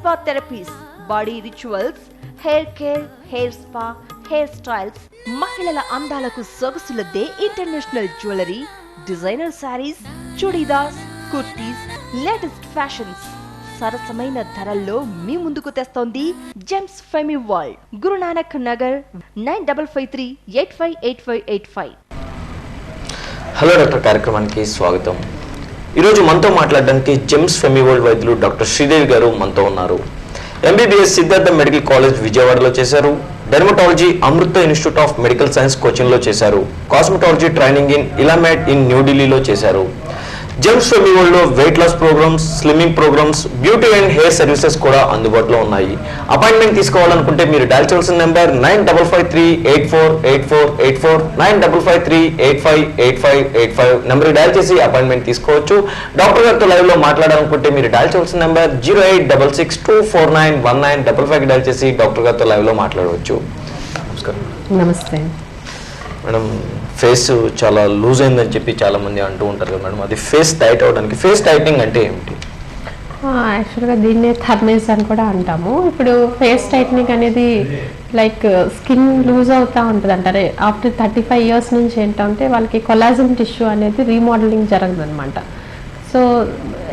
spa therapies, body rituals, hair care, hair spa, hair styles, మహిళల అందాలకు సొగసులద్దే international jewellery, designer sarees, churidars, kurtis, latest fashions సరసమైన ధరల్లో మీ ముందుకు తెస్తోంది Gems Femi World, Gurunanak Nagar 9553858585. Hello doctor కార్యక్రమానికి స్వాగతం. ఈరోజు మనతో మాట్లాడడానికి జెమ్స్ ఫెమి వరల్డ్ వైద్యులు డాక్టర్ శ్రీదేవి గారు మనతో ఉన్నారు. ఎంబీబీఎస్ సిద్ధార్థ మెడికల్ కాలేజ్ విజయవాడలో చేశారు. Dermatology Amrita institute of medical science కోచింగ్లో చేశారు. కాస్మెటాలజీ ట్రైనింగ్ ఇన్ ఇలామెట్ ఇన్ న్యూఢిల్లీలో చేశారు. జెమ్స్ ఫెమి వరల్డ్ లో weight loss programmes, slimming programmes, beauty and hair services కూడా అందుబాటులో ఉన్నాయి. అపాయింట్మెంట్ తీసుకోవాలనుకుంటే మీరు డయల్ చేయాల్సిన నెంబర్ 9553848484 9553858585 నెంబర్ డయల్ చేసి అపాయింట్మెంట్ తీసుకోవచ్చు. డాక్టర్ గారితో లైవ్ లో మాట్లాడాలనుకుంటే మీరు డయల్ చేయాల్సిన నెంబర్ 0866249195 డయల్ చేసి డాక్టర్ గారితో లైవ్ లో మాట్లాడవచ్చు. నమస్కారం. నమస్తే మేడం, ఫేస్ చాలా లూజ్ అయిందని చెప్పి చాలా మంది అంటూ ఉంటారు కదా మేడం, అది ఫేస్ టైట్ అవడానికి ఫేస్ టైటింగ్ అంటే ఏమిటి? యాక్చువల్గా దీన్నే థర్మేస్ అని కూడా అంటాము. ఇప్పుడు ఫేస్ టైట్నింగ్ అనేది లైక్ స్కిన్ లూజ్ అవుతూ ఉంటుంది అంటారు. ఆఫ్టర్ 35 years నుంచి ఏంటంటే వాళ్ళకి కొలాజన్ టిష్యూ అనేది రీమోడలింగ్ జరగదు అనమాట. సో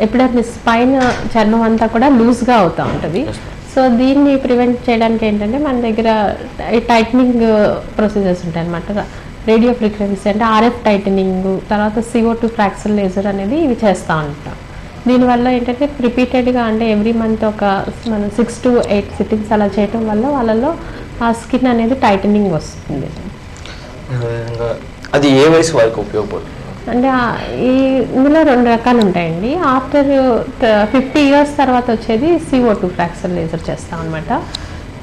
ఎప్పుడైనా స్పైన్ చర్మం అంతా కూడా లూజ్గా అవుతూ ఉంటుంది. సో దీన్ని ప్రివెంట్ చేయడానికి ఏంటంటే మన దగ్గర టైట్నింగ్ ప్రొసీజర్స్ ఉంటాయి అనమాట. రేడియో ఫ్రీక్వెన్సీ అంటే RF టైటనింగ్, తర్వాత CO2 ఫ్రాక్షన్ లేజర్ అనేది ఇవి చేస్తూ ఉంటాం. దీనివల్ల ఏంటంటే రిపీటెడ్గా అంటే ఎవ్రీ మంత్ ఒక మనం 6 to 8 సిట్టింగ్స్ అలా చేయటం వల్ల వాళ్ళలో ఆ స్కిన్ అనేది టైటనింగ్ వస్తుంది. అది ఏ వయసు వారికి ఉపయోగపడుతుంది అంటే ఇందులో 2 రకాలు ఉంటాయండి. ఆఫ్టర్ 50 years తర్వాత వచ్చేది CO2 ఫ్రాక్షన్ లేజర్ చేస్తాం అనమాట.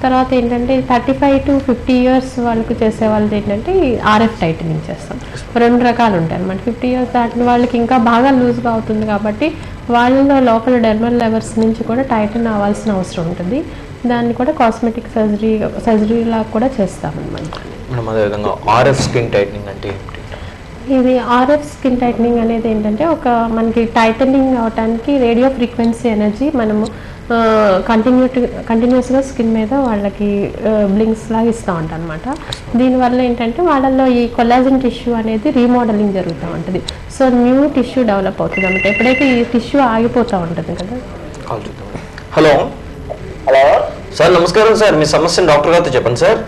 తర్వాత ఏంటంటే 35 to 50 years వాళ్ళకి చేసే వాళ్ళది ఏంటంటే RF టైటనింగ్ చేస్తాం. 2 రకాలు ఉంటాయి అనమాట. 50 years దాటిన వాళ్ళకి ఇంకా బాగా లూజ్గా అవుతుంది కాబట్టి వాళ్ళలో లోపల డెర్మల్ లెవర్స్ నుంచి కూడా టైటన్ అవ్వాల్సిన అవసరం ఉంటుంది. దాన్ని కూడా కాస్మెటిక్ సర్జరీలా కూడా చేస్తాం అనమాట. అదేవిధంగా RF స్కిన్ టైటనింగ్ అంటే ఏంటి? ఇది RF స్కిన్ టైటనింగ్ అనేది ఏంటంటే ఒక మనకి టైటనింగ్ అవడానికి రేడియో ఫ్రీక్వెన్సీ ఎనర్జీ మనము కంటిన్యూస్గా స్కిన్ మీద వాళ్ళకి బ్లింక్స్ లాగా ఇస్తూ ఉంటాం అనమాట. దీనివల్ల ఏంటంటే వాళ్ళల్లో ఈ కొలాజన్ టిష్యూ అనేది రీమోడలింగ్ జరుగుతూ ఉంటుంది. సో న్యూ టిష్యూ డెవలప్ అవుతుంది అనమాట. ఎప్పుడైతే ఈ టిష్యూ ఆగిపోతూ ఉంటుంది కదా. హలో హలో సార్, నమస్కారం సార్. మీ సమస్యను డాక్టర్ గారితో చెప్పండి సార్.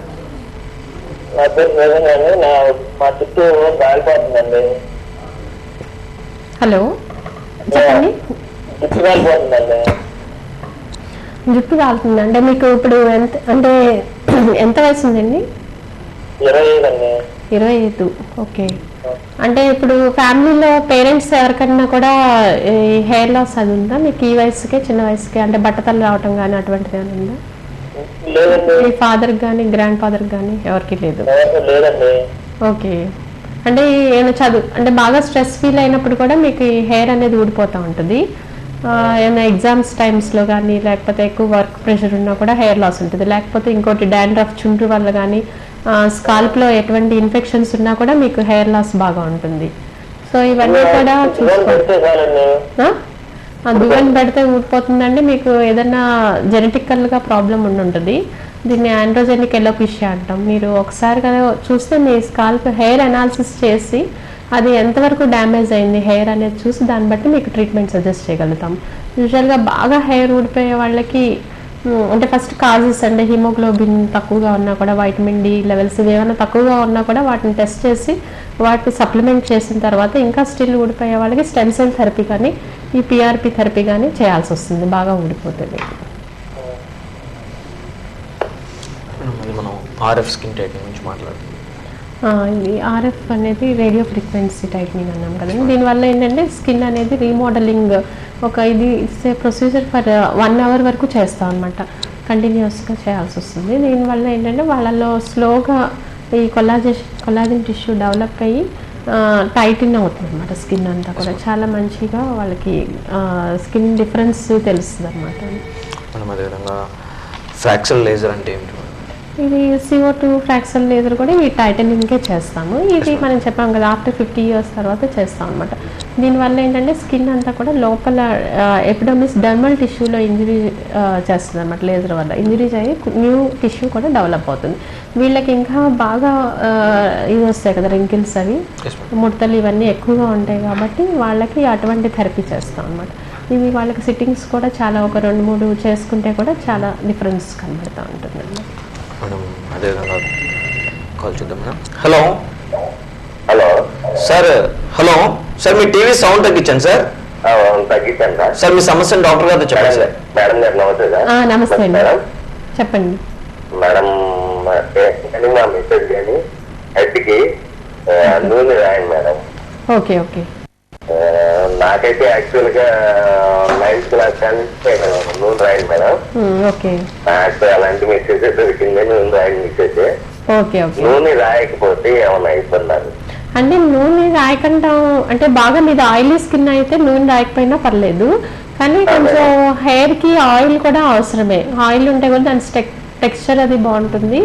హలో చెప్పండి. జుట్టు కాలుతుంది అంటే మీకు ఇప్పుడు ఎంత వయసు ఉందండి? 25. ఓకే. అంటే ఇప్పుడు ఫ్యామిలీలో పేరెంట్స్ ఎవరికన్నా కూడా హెయిర్ లాస్ అది ఉందా మీకు? ఈ వయసుకే, చిన్న వయసుకే అంటే బట్టతలు రావటం కానీ అటువంటిది ఏమైనా ఉందా? మీ ఫాదర్ కానీ గ్రాండ్ ఫాదర్ కానీ ఎవరికి లేదు? ఓకే. అంటే ఏమైనా చదువు అంటే బాగా స్ట్రెస్ ఫీల్ అయినప్పుడు కూడా మీకు ఈ హెయిర్ అనేది ఊడిపోతూ ఉంటుంది. ఏమైనా ఎగ్జామ్స్ టైమ్స్లో కానీ లేకపోతే ఎక్కువ వర్క్ ప్రెషర్ ఉన్నా కూడా హెయిర్ లాస్ ఉంటుంది. లేకపోతే ఇంకోటి డాండ్రఫ్ చుండ్రు వల్ల కానీ స్కాల్ప్లో ఎటువంటి ఇన్ఫెక్షన్స్ ఉన్నా కూడా మీకు హెయిర్ లాస్ బాగా ఉంటుంది. సో ఇవన్నీ కూడా చూసుకోవాలి. దువ్వెన పెడితే ఊడిపోతుందండి. మీకు ఏదైనా జెనెటికల్గా ప్రాబ్లం ఉంటుంది. దీన్ని ఆండ్రోజెనిక్ ఎలోపిషియా అంటాం. మీరు ఒకసారి కదా చూస్తే మీ స్కాల్ప్ హెయిర్ అనాలిసిస్ చేసి అది ఎంతవరకు డ్యామేజ్ అయింది హెయిర్ అనేది చూసి దాన్ని బట్టి మీకు ట్రీట్మెంట్ సజెస్ట్ చేయగలుగుతాం. యూజువల్గా బాగా హెయిర్ ఊడిపోయే వాళ్ళకి అంటే ఫస్ట్ కాజెస్ అంటే హిమోగ్లోబిన్ తక్కువగా ఉన్నా కూడా, వైటమిన్ D లెవెల్స్ ఏమైనా తక్కువగా ఉన్నా కూడా వాటిని టెస్ట్ చేసి వాటిని సప్లిమెంట్ చేసిన తర్వాత ఇంకా స్టిల్ ఊడిపోయే వాళ్ళకి స్టెమ్ సెల్ థెరపీ కానీ ఈ PRP థెరపీ కానీ చేయాల్సి వస్తుంది బాగా ఊడిపోతుంది. మనం RF స్కిన్ టైటనింగ్ గురించి మాట్లాడుతున్నాం. ఇది RF అనేది రేడియో ఫ్రీక్వెన్సీ టైటనింగ్ అన్నాం కదండి. దీనివల్ల ఏంటంటే స్కిన్ అనేది రీమోడలింగ్ ఇది it's a procedure for 1 hour వరకు చేస్తాం అనమాట. కంటిన్యూస్గా చేయాల్సి వస్తుంది. దీనివల్ల ఏంటంటే వాళ్ళలో స్లోగా ఈ కొలాజన్ టిష్యూ డెవలప్ అయ్యి టైటన్ అవుతుంది అనమాట. స్కిన్ అంతా కూడా చాలా మంచిగా వాళ్ళకి స్కిన్ డిఫరెన్స్ తెలుస్తుంది అనమాట. మనం అదేవిధంగా ఫ్రాక్షన్ లేజర్ అంటే ఏమిటి? ఇది CO2 ఫ్రాక్చర్ లేజర్ కూడా ఈ టైటనింగ్కే చేస్తాము. ఇది మనం చెప్పాం కదా ఆఫ్టర్ 50 ఇయర్స్ తర్వాత చేస్తాం అనమాట. దీనివల్ల ఏంటంటే స్కిన్ అంతా కూడా లోపల ఎపిడర్మిస్ డర్మల్ టిష్యూలో ఇంజరీ చేస్తుంది అనమాట. లేజర్ వల్ల ఇంజరీ అయ్యి న్యూ టిష్యూ కూడా డెవలప్ అవుతుంది. వీళ్ళకి ఇంకా బాగా ఇవి వస్తాయి కదా రింకిల్స్, అవి ముడతలు ఇవన్నీ ఎక్కువగా ఉంటాయి కాబట్టి వాళ్ళకి అటువంటి థెరపీ చేస్తాం అనమాట. ఇవి వాళ్ళకి సిట్టింగ్స్ కూడా చాలా ఒక 2-3 చేసుకుంటే కూడా చాలా డిఫరెన్స్ కనబడుతూ ఉంటుంది అన్నమాట. మేడం అదేవిధంగా కాల్ చేద్దాం madam. Hello hello hello sir, మీ టీవీ సౌండ్ తగ్గించండి సార్. తగ్గించాను సార్. సార్ మీ సమస్యను డాక్టర్ గారితో చెప్పండి సార్. మేడం గారు నమస్తే సార్. నమస్తే మేడం, చెప్పండి మేడం. నా మెసేజ్ కానీ హెడ్కి నూనె రాయండి మేడం. Okay okay. నాకైతే యాక్చువల్ గా 9th క్లాస్ కానీ నూనె రాయండి మేడం. ఓకే నాకు అలాంటి మెసేజ్ దొరికింది. నూనె రాయండి మెసేజ్. Okay okay. నూనె రాయకపోతే ఏమన్నా ఇబ్బంది? అంటే నూనె రాయకుండా అంటే బాగా మీద ఆయిలీ స్కిన్ అయితే నూనె రాయకపోయినా పర్లేదు, కానీ కొంచెం హెయిర్ కి ఆయిల్ కూడా అవసరమే. ఆయిల్ ఉంటే కూడా దాని టెక్స్చర్ అది బాగుంటుంది,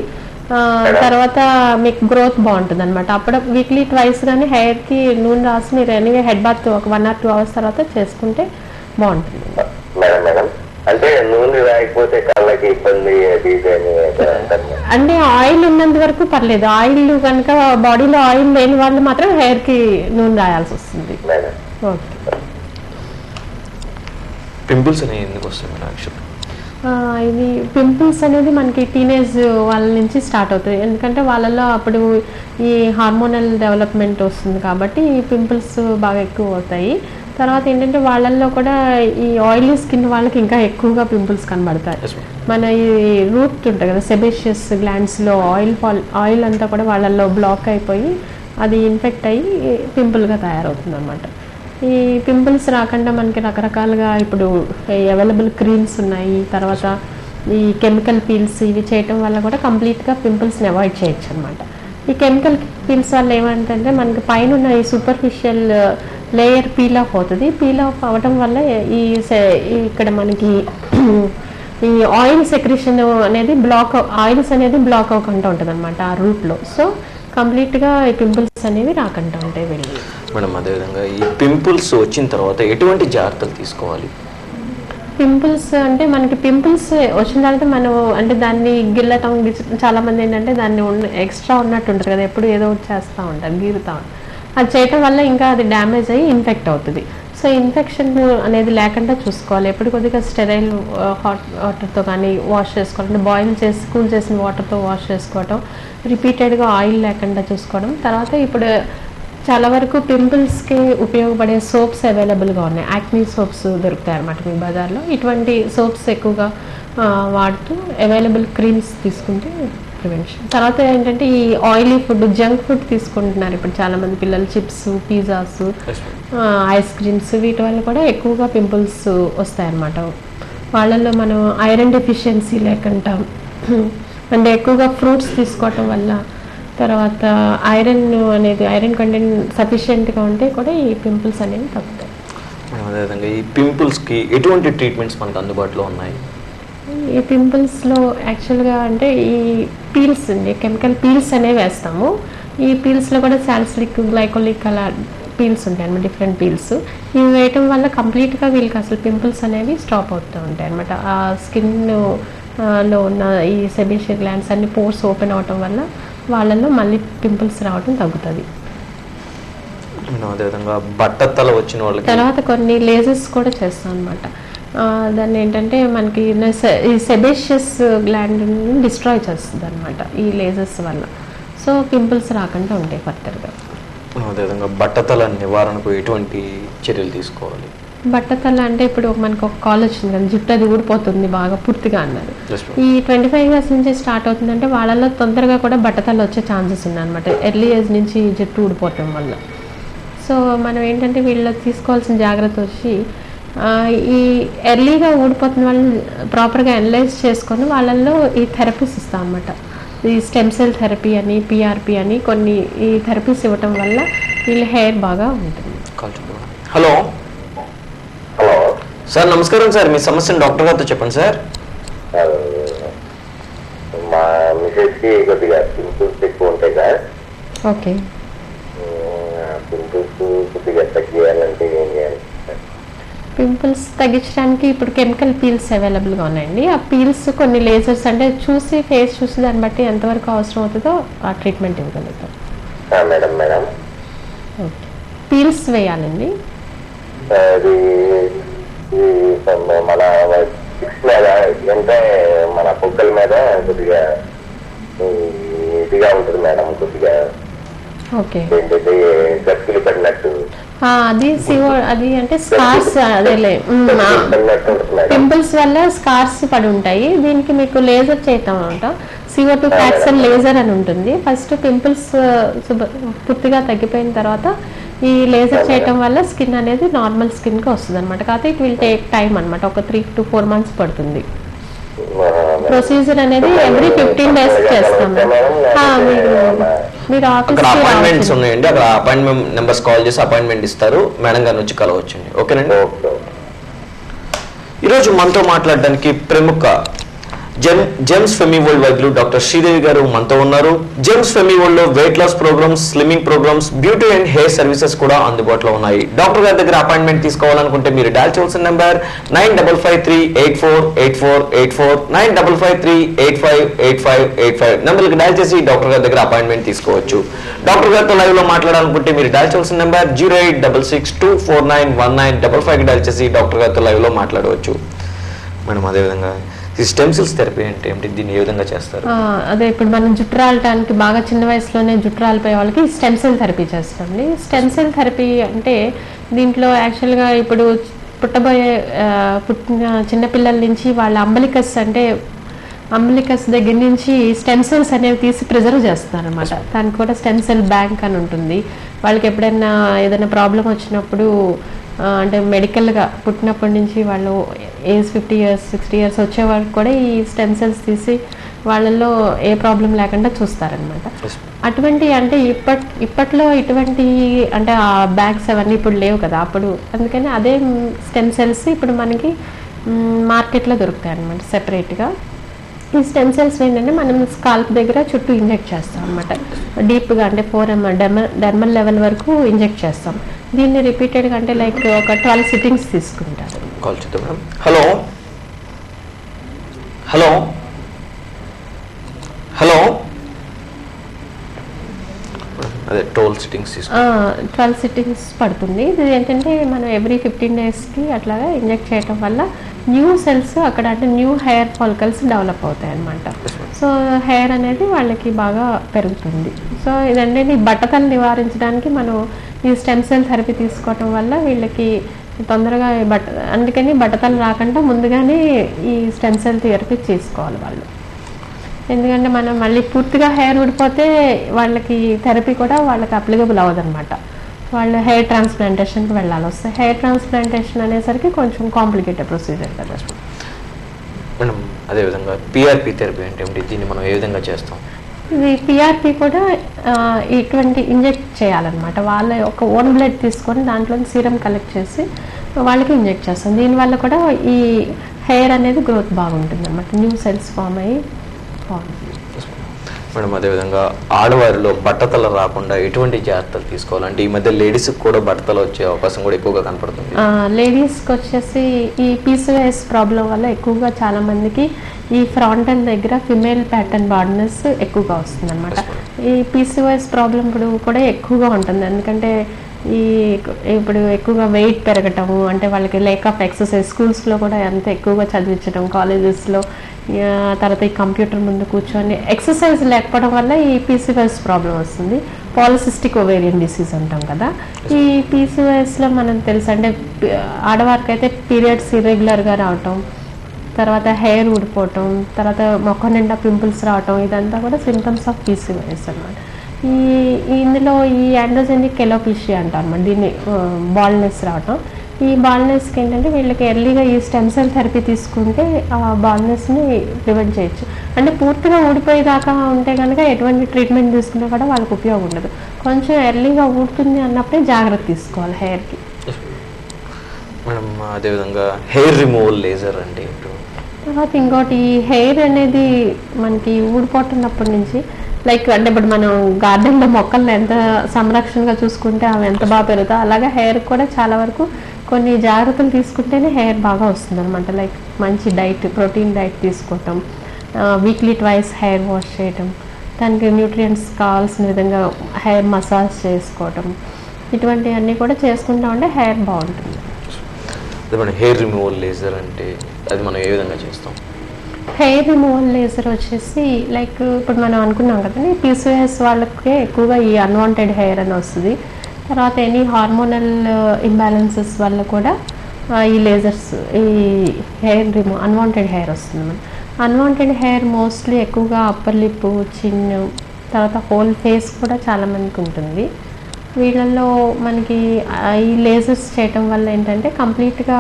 తర్వాత మీకు గ్రోత్ బాగుంటుంది అనమాట. అప్పుడు వీక్లీ ట్వైస్ కానీ హెయిర్ కి నూనె రాసి మీరు ఎనీవే హెడ్ బాత్ ఒక 1 or 2 hours తర్వాత చేసుకుంటే బాగుంటుంది. మేడం మేడం అంటే నూనె రాయకపోతే కళ్ళకి ఇబ్బంది అది అంటే ఆయిల్ ఉన్నంత వరకు పర్లేదు. ఆయిల్ కనుక బాడీలో ఆయిల్ లేని వాళ్ళు మాత్రం హెయిర్ కి నూనె రాయాల్సి వస్తుంది. ఓకే. పింపుల్స్ అనేవి ఎందుకు వస్తాయి మేడం? యాక్చువల్లీ ఇది పింపుల్స్ అనేది మనకి టీనేజ్ వాళ్ళ నుంచి స్టార్ట్ అవుతుంది. ఎందుకంటే వాళ్ళలో అప్పుడు ఈ హార్మోనల్ డెవలప్మెంట్ వస్తుంది కాబట్టి ఈ పింపుల్స్ బాగా ఎక్కువ అవుతాయి. తర్వాత ఏంటంటే వాళ్ళల్లో కూడా ఈ ఆయిలీ స్కిన్ వాళ్ళకి ఇంకా ఎక్కువగా పింపుల్స్ కనబడతాయి. మన ఈ రూట్ ఉంటుంది కదా సెబేషియస్ గ్లాండ్స్లో ఆయిల్ అంతా కూడా వాళ్ళల్లో బ్లాక్ అయిపోయి అది ఇన్ఫెక్ట్ అయ్యి పింపుల్గా తయారవుతుంది అనమాట. ఈ పింపుల్స్ రాకుండా మనకి రకరకాలుగా ఇప్పుడు అవైలబుల్ క్రీమ్స్ ఉన్నాయి. తర్వాత ఈ కెమికల్ పీల్స్ ఇవి చేయటం వల్ల కూడా కంప్లీట్గా పింపుల్స్ని అవాయిడ్ చేయొచ్చు అనమాట. ఈ కెమికల్ పీల్స్ వల్ల ఏమంటే మనకి పైన ఉన్న ఈ సూపర్ఫిషియల్ లేయర్ పీల్ ఆఫ్ అవుతుంది. పీల్ ఆఫ్ అవ్వడం వల్ల ఇక్కడ మనకి ఈ ఆయిల్ సెక్రేషన్ అనేది ఆయిల్స్ అనేది బ్లాక్ అవ్వకుండా ఉంటుంది అనమాట ఆ రూట్లో. సో కంప్లీట్గా ఈ పింపుల్స్ అనేవి రాకుండా ఉంటాయి వెళ్ళి. మేడం అదేవిధంగా ఈ పింపుల్స్ వచ్చిన తర్వాత ఎటువంటి జాగ్రత్తలు తీసుకోవాలి? పింపుల్స్ అంటే మనకి పింపుల్స్ వచ్చిన తర్వాత మనం అంటే దాన్ని గిల్లటం చాలా మంది ఏంటంటే దాన్ని ఎక్స్ట్రా ఉన్నట్టు ఉంటుంది కదా, ఎప్పుడు ఏదో చేస్తూ ఉంటారు, గీరుతూ ఉంటారు. అది చేయటం వల్ల ఇంకా అది డ్యామేజ్ అయ్యి ఇన్ఫెక్ట్ అవుతుంది. సో ఇన్ఫెక్షన్ అనేది లేకుండా చూసుకోవాలి. ఎప్పుడు కొద్దిగా స్టెరైల్ హాట్ వాటర్తో కానీ వాష్ చేసుకోవాలి. అంటే బాయిల్ చేసి కూల్ చేసిన వాటర్తో వాష్ చేసుకోవటం, రిపీటెడ్గా ఆయిల్ లేకుండా చూసుకోవడం. తర్వాత ఇప్పుడు చాలా వరకు పింపుల్స్కి ఉపయోగపడే సోప్స్ అవైలబుల్గా ఉన్నాయి. యాక్నీ సోప్స్ దొరుకుతాయి అన్నమాట మీ బజార్లో. ఇటువంటి సోప్స్ ఎక్కువగా వాడుతూ అవైలబుల్ క్రీమ్స్ తీసుకుంటే ప్రివెన్షన్. తర్వాత ఏంటంటే ఈ ఆయిలీ ఫుడ్, జంక్ ఫుడ్ తీసుకుంటున్నారు ఇప్పుడు చాలామంది పిల్లలు. చిప్స్, పిజ్జాస్, ఐస్ క్రీమ్స్, వీటి వల్ల కూడా ఎక్కువగా పింపుల్స్ వస్తాయన్నమాట. వాళ్ళల్లో మనం ఐరన్ డెఫిషియన్సీ లేకుండా అంటే ఎక్కువగా ఫ్రూట్స్ తీసుకోవటం వల్ల, తర్వాత ఐరన్ కంటెంట్ సఫిషియెంట్గా ఉంటే కూడా ఈ పింపుల్స్ అనేవి తగ్గుతాయి. అదేవిధంగా ఈ పింపుల్స్కి ఎటువంటి ట్రీట్మెంట్స్ మనకు అందుబాటులో ఉన్నాయి? ఈ పింపుల్స్లో యాక్చువల్గా అంటే ఈ పీల్స్ అండి, కెమికల్ పీల్స్ అనేవి వేస్తాము. ఈ పీల్స్లో కూడా సాలిసిలిక్, గ్లైకోలిక్ అలా పీల్స్ ఉంటాయి అన్నమాట, డిఫరెంట్ పీల్స్. ఇవి వేయటం వల్ల కంప్లీట్గా వీళ్ళకి అసలు పింపుల్స్ అనేవి స్టాప్ అవుతూ ఉంటాయి అన్నమాట. ఆ స్కిన్లో ఉన్న ఈ సెబేషియస్ గ్లాండ్స్ అన్ని పోర్స్ ఓపెన్ అవటం వల్ల వాళ్ళల్లో మళ్ళీ పింపుల్స్ రావడం తగ్గుతుంది. అదేవిధంగా బట్టతల వచ్చిన వాళ్ళకి తర్వాత కొన్ని లేజర్స్ కూడా చేస్తాం అనమాట. దాన్ని ఏంటంటే మనకి ఈ సెబేషియస్ గ్లాండ్ని డిస్ట్రాయ్ చేస్తుంది అనమాట ఈ లేజర్స్ వల్ల. సో పింపుల్స్ రాకుండా ఉంటాయి ఫర్దర్గా. అదేవిధంగా బట్టతల నివారణకు ఎటువంటి చర్యలు తీసుకోవాలి? బట్టతల అంటే ఇప్పుడు మనకు ఒక కాల్ వచ్చింది కదా, జుట్టు అది ఊడిపోతుంది బాగా పూర్తిగా అన్నారు. ఈ 25 years నుంచి స్టార్ట్ అవుతుందంటే వాళ్ళలో తొందరగా కూడా బట్టతల వచ్చే ఛాన్సెస్ ఉన్నాయి అనమాట, ఎర్లీ ఏజ్ నుంచి జుట్టు ఊడిపోవటం వల్ల. సో మనం ఏంటంటే వీళ్ళు తీసుకోవాల్సిన జాగ్రత్త వచ్చి ఈ ఎర్లీగా ఊడిపోతున్న వాళ్ళని ప్రాపర్గా అనలైజ్ చేసుకొని వాళ్ళల్లో ఈ థెరపీస్ ఇస్తాం అన్నమాట. ఈ స్టెమ్ సెల్ థెరపీ అని, PRP అని కొన్ని ఈ థెరపీస్ ఇవ్వటం వల్ల వీళ్ళ హెయిర్ బాగా ఉంటుంది. హలో హలో సార్, నమస్కారం సార్. మీ సమస్యను డాక్టర్ గారితో చెప్పండి సార్. మిసెస్ కి కొద్దిగా పింపుల్స్ ఎక్కువ ఉంటాయి కదా, ఓకే. పింపుల్స్ కొద్దిగా తగ్గియాలంటే ఏం చేయాలి? పింపుల్స్ తగ్గించడానికి ఇప్పుడు కెమికల్ పీల్స్ అవైలబుల్గా ఉన్నాయండి. ఆ పీల్స్ కొన్ని లేజర్స్ అంటే చూసి ఫేస్ చూసి దాన్ని బట్టి ఎంతవరకు అవసరం అవుతుందో ఆ ట్రీట్మెంట్ ఇవ్వగలుగుతాం. మేడం మేడం ఓకే, పీల్స్ వేయాలండి. అది మన చిక్స్ మీద అంటే మన బుగ్గల మీద కొద్దిగా ఇదిగా ఉంటుంది మేడం, కొద్దిగా ఓకే. ఏంటంటే గట్టిలు పడినట్టు. అది అది అంటే స్కార్స్ అదేలే, పడినట్టు ఉంటుంది మేడం. పింపుల్స్ వల్ల స్కార్స్ పడి ఉంటాయి. దీనికి మీకు లేజర్ చేద్దాం అనమాట. CO2 ఫ్రాక్షన్ లేజర్ అని ఉంటుంది. ఫస్ట్ పింపుల్స్ పూర్తిగా తగ్గిపోయిన తర్వాత ఈ లేజర్ చేయటం వల్ల స్కిన్ అనేది నార్మల్ స్కిన్కి వస్తుంది అనమాట. కాకపోతే ఇట్ విల్ టేక్ టైం అనమాట, ఒక 3 to 4 months పడుతుంది. ప్రొసీజర్ అనేది ఎవ్రీ 15 days చేస్తాం. మీరు అక్కడ అపాయింట్మెంట్స్ ఉన్నాయండి, అక్కడ అపాయింట్మెంట్ నెంబర్స్ కాల్ చేసి అపాయింట్మెంట్ ఇస్తారు, మేడం గారిని వచ్చి కలవచ్చండి. ఓకేనండి. ఈరోజు మనతో మాట్లాడడానికి ప్రముఖ జెమ్స్ ఫెమి వరల్డ్ వైద్యులు డాక్టర్ శ్రీదేవి గారు మనతో ఉన్నారు. జెమ్స్ ఫెమి వరల్డ్ లో weight loss programmes, slimming programmes, beauty and hair services కూడా అందుబాటులో ఉన్నాయి. డాక్టర్ గారి దగ్గర అపాయింట్మెంట్ తీసుకోవాలనుకుంటే మీరు డయల్ చేయవలసిన నెంబర్ 9553848484 9553858585 నెంబర్కి డయల్ చేసి డాక్టర్ గారి దగ్గర అపాయింట్మెంట్ తీసుకోవచ్చు. డాక్టర్ గారితో లైవ్ లో మాట్లాడాలనుకుంటే మీరు డయల్ చేయవలసిన నెంబర్ 0866249195 డయల్ చేసి డాక్టర్ గారితో లైవ్ లో మాట్లాడవచ్చు. మేడం, అదేవిధంగా ఈ స్టెమ్ సెల్స్ థెరపీ అంటే ఏమిటి, దీన్ని ఏ విధంగా చేస్తారు? అదే ఇప్పుడు మనం జుట్టు రాలటానికి బాగా చిన్న వయసులోనే జుట్టు రాలిపోయే వాళ్ళకి స్టెమ్ సెల్ థెరపీ చేస్తామండి. స్టెమ్ సెల్ థెరపీ అంటే దీంట్లో యాక్చువల్గా ఇప్పుడు పుట్టిన చిన్నపిల్లల నుంచి వాళ్ళ అంబలికస్ దగ్గర నుంచి స్టెమ్ సెల్స్ అనేవి తీసి ప్రిజర్వ్ చేస్తున్నారు అనమాట. దానికి కూడా స్టెమ్ సెల్ బ్యాంక్ అని ఉంటుంది. వాళ్ళకి ఎప్పుడైనా ఏదైనా ప్రాబ్లం వచ్చినప్పుడు అంటే మెడికల్గా పుట్టినప్పటి నుంచి వాళ్ళు ఏజ్ 50 years 60 years వచ్చే వరకు కూడా ఈ స్టెమ్ సెల్స్ తీసి వాళ్ళల్లో ఏ ప్రాబ్లం లేకుండా చూస్తారనమాట. అటువంటి అంటే ఇప్పట్లో ఇటువంటి అంటే ఆ బ్యాగ్స్ అవన్నీ ఇప్పుడు లేవు కదా అప్పుడు, అందుకని అదే స్టెమ్ సెల్స్ ఇప్పుడు మనకి మార్కెట్లో దొరుకుతాయి అనమాట సెపరేట్గా. ఈ స్టెమ్ సెల్స్ ఏంటంటే మనం స్కాల్ప్ దగ్గర చుట్టూ ఇంజెక్ట్ చేస్తాం అనమాట. డీప్గా అంటే 4 mm డెర్మల్ లెవెల్ వరకు ఇంజెక్ట్ చేస్తాం. దీన్ని రిపీటెడ్గా అంటే లైక్ ఒక 12 sittings తీసుకుంటారు. కాల్ చేద్దాం మేడం. హలో హలో హలో అదే 12 sittings 12 sittings పడుతుంది. ఇది ఏంటంటే మనం ఎవ్రీ 15 daysకి అట్లాగా ఇంజెక్ట్ చేయడం వల్ల న్యూ సెల్స్ అక్కడ అంటే న్యూ హెయిర్ ఫాలికల్స్ డెవలప్ అవుతాయి అన్నమాట. సో హెయిర్ అనేది వాళ్ళకి బాగా పెరుగుతుంది. సో ఇదంటే బట్టతలు నివారించడానికి మనం ఈ స్టెమ్ సెల్ థెరపీ తీసుకోవటం వల్ల వీళ్ళకి తొందరగా అందుకని బట్టతలు రాకుండా ముందుగానే ఈ స్టెమ్ సెల్ థెరపీ చేసుకోవాలి వాళ్ళు. ఎందుకంటే మనం మళ్ళీ పూర్తిగా హెయిర్ ఊడిపోతే వాళ్ళకి థెరపీ కూడా వాళ్ళకి అప్లికబుల్ అవ్వదన్నమాట. వాళ్ళు హెయిర్ ట్రాన్స్ప్లాంటేషన్కి వెళ్ళాలి వస్తే హెయిర్ ట్రాన్స్ప్లాంటేషన్ అనేసరికి కొంచెం కాంప్లికేటెడ్ ప్రొసీజర్ కదా మేడం. అదేవిధంగా PRP థెరపీ అంటే ఏమిటి, దీన్ని మనం ఏ విధంగా చేస్తాం? ఇది PRP కూడా ఇటువంటి ఇంజెక్ట్ చేయాలన్నమాట. వాళ్ళ ఒక ఓన్ బ్లడ్ తీసుకొని దాంట్లో సీరం కలెక్ట్ చేసి వాళ్ళకి ఇంజెక్ట్ చేస్తాం. దీనివల్ల కూడా ఈ హెయిర్ అనేది గ్రోత్ బాగుంటుంది అన్నమాట, న్యూ సెల్స్ ఫామ్ అయ్యి బాగుంటుంది. మేడం, అదేవిధంగా ఆడవారిలో బట్టతల రాకుండా ఎటువంటి జాగ్రత్తలు తీసుకోవాలంటే ఈ మధ్య లేడీస్కి కూడా బట్టతల వచ్చే అవకాశం కూడా ఎక్కువగా కనపడుతుంది. లేడీస్కి వచ్చేసి ఈ PCOS ప్రాబ్లం వల్ల ఎక్కువగా చాలా మందికి ఈ ఫ్రంటల్ దగ్గర ఫిమేల్ ప్యాటర్న్ బార్డ్నెస్ ఎక్కువగా వస్తుంది అనమాట. ఈ PCOS ప్రాబ్లం కూడా ఎక్కువగా ఉంటుంది. ఎందుకంటే ఇప్పుడు ఎక్కువగా వెయిట్ పెరగటము అంటే వాళ్ళకి లేక్ ఆఫ్ ఎక్సర్సైజ్, స్కూల్స్లో కూడా ఎంత ఎక్కువగా చదివించడం, కాలేజెస్లో తర్వాత ఈ కంప్యూటర్ ముందు కూర్చొని ఎక్సర్సైజ్ లేకపోవడం వల్ల ఈ PCOS ప్రాబ్లం వస్తుంది. పాలిసిస్టిక్ ఓవేరియన్ డిసీజ్ అంటాం కదా. ఈ PCOSలో మనం తెలుసు అంటే ఆడవారికి అయితే పీరియడ్స్ ఇర్రెగ్యులర్గా రావటం, తర్వాత హెయిర్ ఊడిపోవటం, తర్వాత మొక్క నిండా పింపుల్స్ రావటం, ఇదంతా కూడా సిమ్టమ్స్ ఆఫ్ PCOS అన్నమాట. ఇందులో ఈ యాండ్రోజెనిక్ ఎలోపెషియా అంటారు అన్నమాట. దీన్ని బాల్నెస్ రావటం. ఈ బాల్నెస్కి ఏంటంటే వీళ్ళకి ఎర్లీగా ఈ స్టెమ్ సెల్ థెరపీ తీసుకుంటే ఆ బాల్నెస్ని ప్రివెంట్ చేయొచ్చు. అంటే పూర్తిగా ఊడిపోయేదాకా ఉంటే కనుక ఎటువంటి ట్రీట్మెంట్ తీసుకున్నా కూడా వాళ్ళకి ఉపయోగం ఉండదు. కొంచెం ఎర్లీగా ఊడుతుంది అన్నప్పుడే జాగ్రత్త తీసుకోవాలి హెయిర్కి. మేడం, అదేవిధంగా హెయిర్ రిమూవల్ లేజర్ అంటే ఇప్పుడు తర్వాత ఇంకోటి హెయిర్ అనేది మనకి ఊడిపోతున్నప్పటి నుంచి లైక్ అంటే ఇప్పుడు మనం గార్డెన్లో మొక్కలను ఎంత సంరక్షణగా చూసుకుంటే అవి ఎంత బాగా పెరుగుతాయి, అలాగే హెయిర్ కూడా చాలా వరకు కొన్ని జాగ్రత్తలు తీసుకుంటేనే హెయిర్ బాగా వస్తుంది అనమాట. లైక్ మంచి డైట్, ప్రోటీన్ డైట్ తీసుకోవటం, వీక్లీ ట్వైస్ హెయిర్ వాష్ చేయటం, దానికి న్యూట్రియంట్స్ కావాల్సిన విధంగా హెయిర్ మసాజ్ చేసుకోవటం, ఇటువంటివన్నీ కూడా చేసుకుంటా ఉంటే హెయిర్ బాగుంటుంది. హెయిర్ రిమూవల్ లేజర్ అంటే అది మనం ఏ విధంగా చేస్తాం? హెయిర్ రిమూవల్ లేజర్ వచ్చేసి లైక్ ఇప్పుడు మనం అనుకున్నాం కదండి, పీసీఓఎస్ వాళ్ళకే ఎక్కువగా ఈ అన్వాంటెడ్ హెయిర్ అని వస్తుంది. తర్వాత ఎనీ హార్మోనల్ ఇంబ్యాలెన్సెస్ వల్ల కూడా ఈ లేజర్స్, ఈ హెయిర్ అన్వాంటెడ్ హెయిర్ వస్తుంది. మన అన్వాంటెడ్ హెయిర్ మోస్ట్లీ ఎక్కువగా అప్పర్ లిప్, చిన్, తర్వాత హోల్ ఫేస్ కూడా చాలామందికి ఉంటుంది. వీళ్ళల్లో మనకి ఈ లేజర్స్ చేయటం వల్ల ఏంటంటే కంప్లీట్గా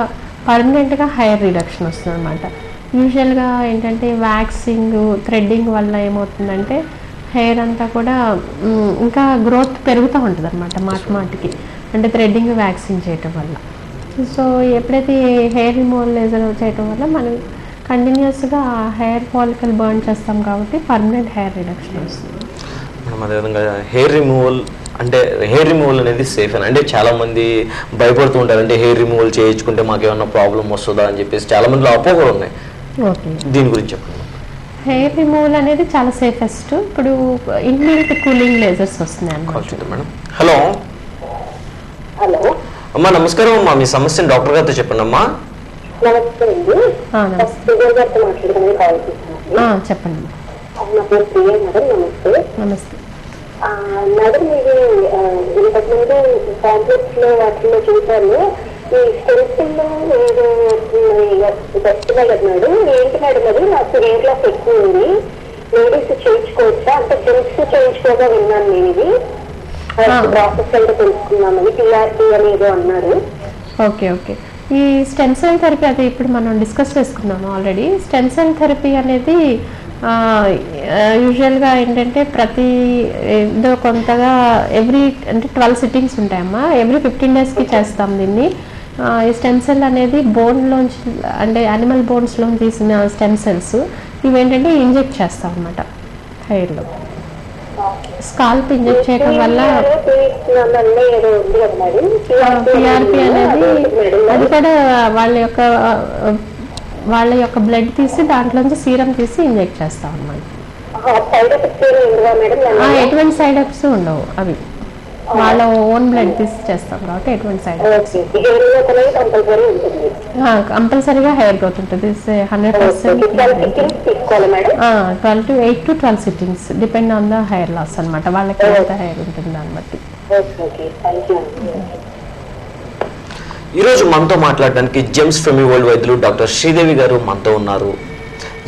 పర్మనెంట్గా హెయిర్ రిడక్షన్ వస్తుంది అనమాట. యూజువల్గా ఏంటంటే వ్యాక్సింగ్, థ్రెడ్డింగ్ వల్ల ఏమవుతుందంటే హెయిర్ అంతా కూడా ఇంకా గ్రోత్ పెరుగుతూ ఉంటుంది అనమాట మాటికి, అంటే థ్రెడ్డింగ్, వ్యాక్సింగ్ చేయటం వల్ల. సో ఎప్పుడైతే హెయిర్ రిమూవల్ లేజర్ చేయటం వల్ల మనం కంటిన్యూస్గా హెయిర్ ఫాలికల్ బర్న్ చేస్తాం కాబట్టి పర్మనెంట్ హెయిర్ రిడక్షన్ వస్తుంది. మనం అదేవిధంగా హెయిర్ రిమూవల్ అనేది సేఫ్ అని అంటే చాలా మంది భయపడుతూ ఉంటారు. అంటే హెయిర్ రిమూవల్ చేయించుకుంటే మాకు ఏమన్నా ప్రాబ్లం వస్తుందా అని చెప్పేసి చాలా మందిలో అపోహలు ఉన్నాయి. ఓకే, దీని గురించి చెప్పండి. హెయిర్ రిమూవల్ అనేది చాలా సేఫెస్ట్. ఇప్పుడు ఇన్బిల్ట్ కూలింగ్ లేజర్స్ వస్తున్నాయి అన్నమాట. మేడం, హలో హలో అమ్మా, నమస్కారం అమ్మా. మీ సమస్యను డాక్టర్ గారితో చెప్పండి అమ్మా. నమస్తే అండి. చెప్పండి. నా పేరు ప్రియ మేడం. నమస్తే. నమస్తే మేడం, ఇది ఇంతకుముందు కాంప్లెక్స్ లో వాటిల్లో చూసాను, ఈ స్టెన్సిల్లో ఏదో వస్తున్నాయి కదా మేడం. ఏంటి మేడం అది? నాకు రేట్ లాస్ ఎక్కువ ఉంది. లేడీస్ చేయించుకోవచ్చా? అంటే జెంట్స్ చేయించుకోగా విన్నాను నేను. ఇది ప్రాసెస్ అంటే తెలుసుకున్నామని పిఆర్పి అని ఏదో అన్నారు. Okay okay. ఈ స్టెమ్ సెల్ థెరపీ అది ఇప్పుడు మనం డిస్కస్ చేసుకున్నాము ఆల్రెడీ. స్టెమ్ సెల్ థెరపీ అనేది యూజువల్గా ఏంటంటే ప్రతి ఏదో కొంతగా అంటే 12 సిట్టింగ్స్ ఉంటాయమ్మా. ఎవ్రీ 15 డేస్కి చేస్తాం దీన్ని. ఈ స్టెమ్ సెల్ అనేది బోన్లోంచి, అంటే యానిమల్ బోన్స్లో తీసిన స్టెమ్ సెల్స్ ఇవేంటంటే ఇంజెక్ట్ చేస్తాం అన్నమాట హెయిర్లో. స్కాల్ప్ ఇంజెక్ట్ చేయడం వల్ల పిఆర్పి అనేది అది కూడా వాళ్ళ యొక్క బ్లడ్ తీసి దాంట్లోంచి సీరం తీసి ఇంజెక్ట్ చేస్తాం అన్నమాట. ఎటువంటి సైడ్ ఎఫెక్ట్స్ ఉండవు, అవి వాళ్ళ ఓన్ బ్లడ్ తీసి చేస్తాం కాబట్టి ఎటువంటి సైడ్ ఎఫెక్ట్స్. కంపల్సరీగా హెయిర్ గ్రోత్ ఉంటుంది. 100% 12 to 8 to 12 sittings depend on the hair loss అనమాట. వాళ్ళకి ఎంత హెయిర్ ఉంటుంది దాన్ని బట్టి. ఈరోజు మనతో మాట్లాడడానికి జెమ్స్ ఫెమి వరల్డ్ వైద్యులు డాక్టర్ శ్రీదేవి గారు మనతో ఉన్నారు.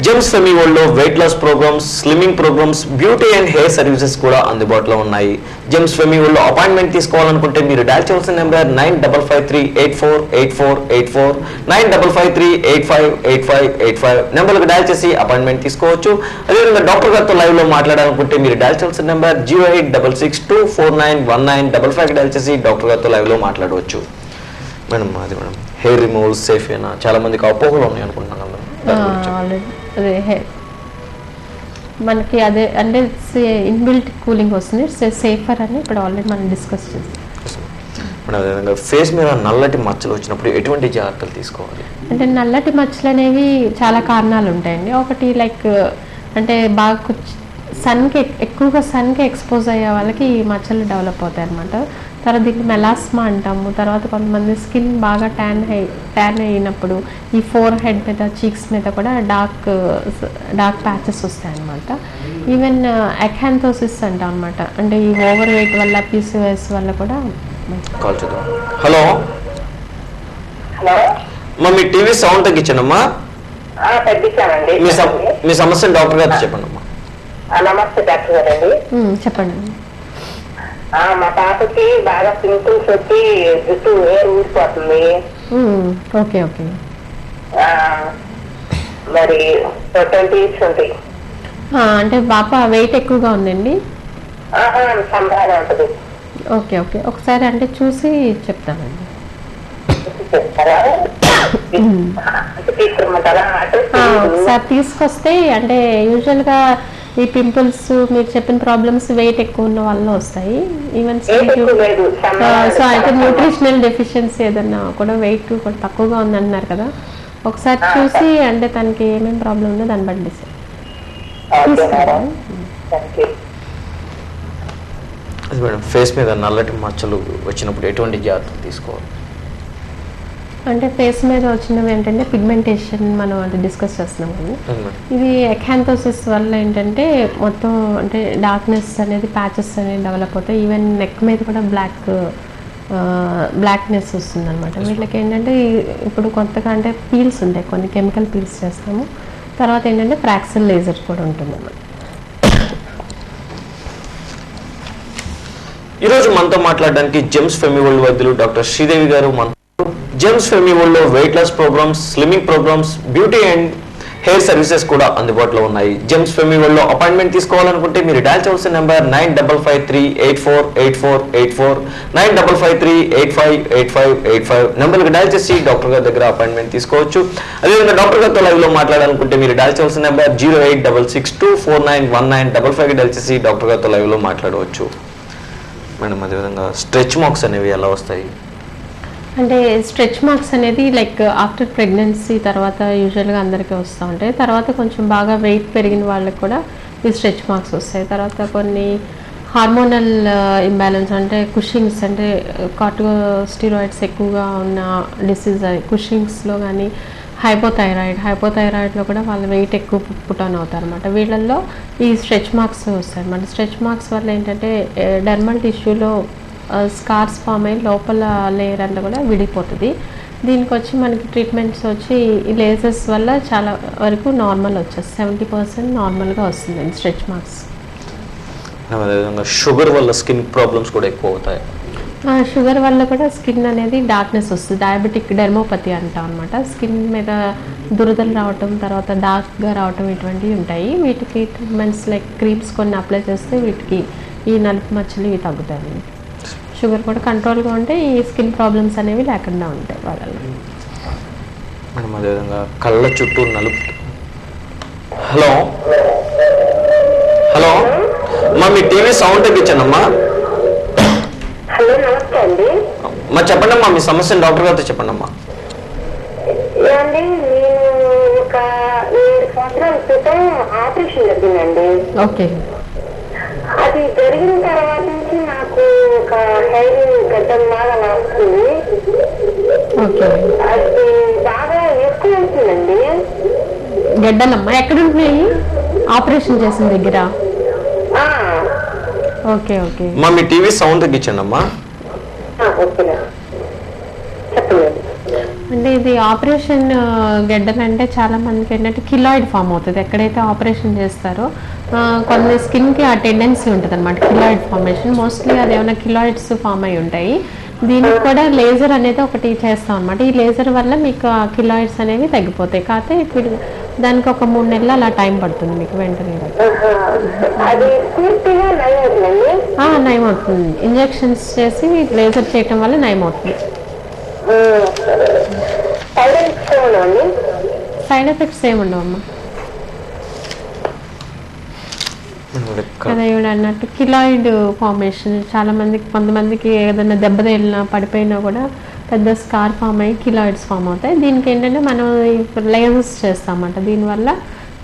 జెమ్స్ ఫెమి వరల్డ్లో weight loss programmes, slimming programmes, beauty and hair services కూడా అందుబాటులో ఉన్నాయి. జెమ్స్ ఫెమి వరల్డ్లో అపాయింట్మెంట్ తీసుకోవాలనుకుంటే మీరు డయల్ చేయాల్సిన నెంబర్ 9553848484 9553858585 నెంబర్కి డయల్ చేసి అపాయింట్మెంట్ తీసుకోవచ్చు. అదేవిధంగా డాక్టర్ గారితో లైవ్లో మాట్లాడాలనుకుంటే మీరు డయల్ చేయాల్సిన నెంబర్ 08662491955 డయల్ చేసి డాక్టర్ గారితో లైవ్లో మాట్లాడవచ్చు. మేడం, అది మేడం హెయిర్ రిమూవల్ సేఫ్ అయినా చాలా మందికి అపోహలు ఉన్నాయి అనుకుంటున్నాను మేడం. అదే మనకి అదే అంటే ఇన్బిల్ట్ కూలింగ్ వస్తుంది, సేఫర్ అని ఇప్పుడు ఆల్రెడీ మనం డిస్కస్ చేస్తాం. మేడం, అదేవిధంగా ఫేస్ మీద నల్లటి మచ్చలు వచ్చినప్పుడు ఎటువంటి జాగ్రత్తలు తీసుకోవాలి? అంటే నల్లటి మచ్చలు అనేవి చాలా కారణాలు ఉంటాయండి. ఒకటి లైక్ అంటే బాగా ఎక్కువగా సన్కి ఎక్స్పోజ్ అయ్యే వాళ్ళకి ఈ మచ్చలు డెవలప్ అవుతాయి అనమాట. తర్వాత దీన్ని మెలాస్మా అంటాము. తర్వాత కొంతమంది స్కిన్ బాగా ట్యాన్ అయినప్పుడు ఈ ఫోర్ హెడ్ మీద, చీక్స్ మీద కూడా డార్క్ ప్యాచెస్ వస్తాయి అన్నమాట. ఈవెన్ అకాంథోసిస్ అంటాం అనమాట. అంటే ఈ ఓవర్ వెయిట్ వల్ల, పీసీఓఎస్ వల్ల కూడా. హలో అమ్మా, మీ టీవీ సౌండ్ తగ్గించండమ్మా. మీ సమస్యను డాక్టర్ గారు చెప్పండి అమ్మా. నమస్తే డాక్టర్ గారండి. చెప్పండి. మా పాపకి బాగా పింపుల్స్ వచ్చి జుట్టు హెయిర్ ఊడిపోతుంది. Okay okay. మరి 20 weeks ఉంటాయి. అంటే పాప వెయిట్ ఎక్కువగా ఉందండి? సంభాగా ఉంటుంది. Okay okay. ఒకసారి అంటే చూసి చెప్తానండి. తీసుకురమ్మంటారా అడ్రస్ ఒకసారి తీసుకొస్తే అంటే యూజువల్గా ఈ పింపుల్స్ మీరు చెప్పిన ప్రాబ్లమ్స్ వెయిట్ ఎక్కువ ఉన్న వల్ల వస్తాయి. ఈవెన్ సో అయితే న్యూట్రిషనల్ డెఫిషియన్సీ ఏదన్నా కూడా వెయిట్ కూడా తక్కువగా ఉందంటున్నారు కదా, ఒకసారి చూసి అంటే తనకి ఏమేమి ప్రాబ్లం ఉందో దాన్ని బట్టి డిసైడ్. మేడం ఫేస్ మీద నల్లటి మచ్చలు వచ్చినప్పుడు ఎటువంటి జాగ్రత్తలు తీసుకోవాలి? అంటే ఫేస్ మీద వచ్చినవి ఏంటంటే పిగ్మెంటేషన్ మనం అది డిస్కస్ చేస్తున్నాం కదా, ఇది ఎకాంథోసిస్ వల్ల ఏంటంటే మొత్తం అంటే డార్క్నెస్ అనేది ప్యాచెస్ అనేది డెవలప్ అవుతాయి. ఈవెన్ నెక్ మీద కూడా బ్లాక్నెస్ వస్తుంది అనమాట. వీళ్ళకి ఏంటంటే ఇప్పుడు కొత్తగా అంటే పీల్స్ ఉంటాయి, కొన్ని కెమికల్ పీల్స్ చేస్తాము. తర్వాత ఏంటంటే ఫ్రాక్సల్ లేజర్ కూడా ఉంటుంది అన్నమాట. ఈరోజు మనతో మాట్లాడడానికి జెమ్స్ ఫెమి వరల్డ్ వైద్యులు డాక్టర్ శ్రీదేవి గారు మన జెమ్స్ ఫెమి వరల్డ్ లో weight loss programmes, slimming programmes, beauty and hair services కూడా అందుబాటులో ఉన్నాయి. జెమ్స్ ఫెమి వరల్డ్ లో అపాయింట్మెంట్ తీసుకోవాలనుకుంటే మీరు డయల్ చేయవలసిన నెంబర్ 9553848484 9553858585 నెంబర్కి డయల్ చేసి డాక్టర్ గారి దగ్గర అపాయింట్మెంట్ తీసుకోవచ్చు. అదేవిధంగా డాక్టర్ గారితో లైవ్ లో మాట్లాడాలనుకుంటే మీరు డయల్ చేయవలసిన నెంబర్ 08662491955 డయల్ చేసి డాక్టర్ గారితో లైవ్ లో మాట్లాడవచ్చు. మేడం అదేవిధంగా స్ట్రెచ్ మార్క్స్ అనేవి ఎలా వస్తాయి? అంటే స్ట్రెచ్ మార్క్స్ అనేది లైక్ ఆఫ్టర్ ప్రెగ్నెన్సీ తర్వాత యూజువల్గా అందరికీ వస్తూ ఉంటాయి. తర్వాత కొంచెం బాగా వెయిట్ పెరిగిన వాళ్ళకి కూడా ఈ స్ట్రెచ్ మార్క్స్ వస్తాయి. తర్వాత కొన్ని హార్మోనల్ ఇంబ్యాలెన్స్ అంటే కుషింగ్స్ అంటే కార్టికోస్టిరాయిడ్స్ ఎక్కువగా ఉన్న డిసీజ్ కుషింగ్స్లో కానీ హైపోథైరాయిడ్లో కూడా వాళ్ళ వెయిట్ ఎక్కువ పుట్ ఆన్ అవుతారు అనమాట. వీళ్ళల్లో ఈ స్ట్రెచ్ మార్క్స్ వస్తాయి అనమాట. స్ట్రెచ్ మార్క్స్ వల్ల ఏంటంటే డెర్మల్ టిష్యూలో స్కార్స్ ఫామ్ అయ్యి లోపల లేయర్ అంతా కూడా విడిపోతుంది. దీనికి వచ్చి మనకి ట్రీట్మెంట్స్ వచ్చి ఈ లేజర్స్ వల్ల చాలా వరకు నార్మల్ వచ్చేస్తుంది, 70% నార్మల్గా వస్తుంది స్ట్రెచ్ మార్క్స్. అదేవిధంగా షుగర్ వల్ల స్కిన్ ప్రాబ్లమ్స్ కూడా ఎక్కువ అవుతాయి. షుగర్ వల్ల కూడా స్కిన్ అనేది డార్క్నెస్ వస్తుంది, డయాబెటిక్ డెర్మోపతి అంటాం అనమాట. స్కిన్ మీద దురదలు రావటం, తర్వాత డార్క్గా రావటం ఇటువంటివి ఉంటాయి. వీటికి ట్రీట్మెంట్స్ లైక్ క్రీమ్స్ కొన్ని అప్లై చేస్తే వీటికి ఈ నలుపు మచ్చలు ఇవి తగ్గుతాయి. షుగర్ కూడా కంట్రోల్గా ఉంటే ఈ స్కిన్ ప్రాబ్లమ్స్ అనేవి లేకుండా ఉంటాయి వాళ్ళలో. మేడం అదేవిధంగా కళ్ళ చుట్టూ నలుపు. హలో హలో అమ్మా, మీ టీవీ సౌండ్ తగ్గించండి అమ్మా. హలో నమస్తే అండి. మా చెప్పండి అమ్మా, మీ సమస్యను డాక్టర్ గారితో చెప్పండి అమ్మా. ఏమండి నేను ఒక 7 సంవత్సరాల క్రితం ఆపరేషన్ జరిగిందండి. ఓకే. అది జరిగిన తర్వాత నుంచి నాకు ఒక హెయిర్ గడ్డం లాగా వస్తుంది. ఓకే. అది బాగా ఎక్కువ అవుతుందండి. గడ్డలమ్మా ఎక్కడ ఉంటున్నాయి? ఆపరేషన్ చేసిన దగ్గర? Okay okay. మా మీ టీవీ సౌండ్ తగ్గించండి అమ్మా. అంటే ఇది ఆపరేషన్ గడ్డలు అంటే చాలా మందికి ఏంటంటే కిలాయిడ్ ఫామ్ అవుతుంది. ఎక్కడైతే ఆపరేషన్ చేస్తారో కొన్ని స్కిన్కి ఆ టెండెన్సీ ఉంటుంది అనమాట, కిలాయిడ్ ఫార్మేషన్. మోస్ట్లీ అది ఏమైనా కిలాయిడ్స్ ఫామ్ అయి ఉంటాయి. దీనికి కూడా లేజర్ అనేది ఒకటి చేస్తాం అనమాట. ఈ లేజర్ వల్ల మీకు ఆ కిలాయిడ్స్ అనేవి తగ్గిపోతాయి. కాకపోతే ఇప్పుడు దానికి ఒక 3 నెలలు అలా టైం పడుతుంది మీకు వెంటనే నయం అవుతుంది. ఇంజెక్షన్స్ చేసి లేజర్ చేయటం వల్ల నయం అవుతుంది. సైడ్ ఎఫెక్ట్స్ ఏముండవమ్మా. అదే అన్నట్టు కిలాయిడ్ ఫార్మేషన్ చాలా మందికి, కొంతమందికి ఏదైనా దెబ్బ తగిలినా పడిపోయినా కూడా పెద్ద స్కార్ ఫామ్ అయ్యి కిలాయిడ్స్ ఫామ్ అవుతాయి. దీనికి ఏంటంటే మనం లేజర్స్ చేస్తామన్నమాట. దీనివల్ల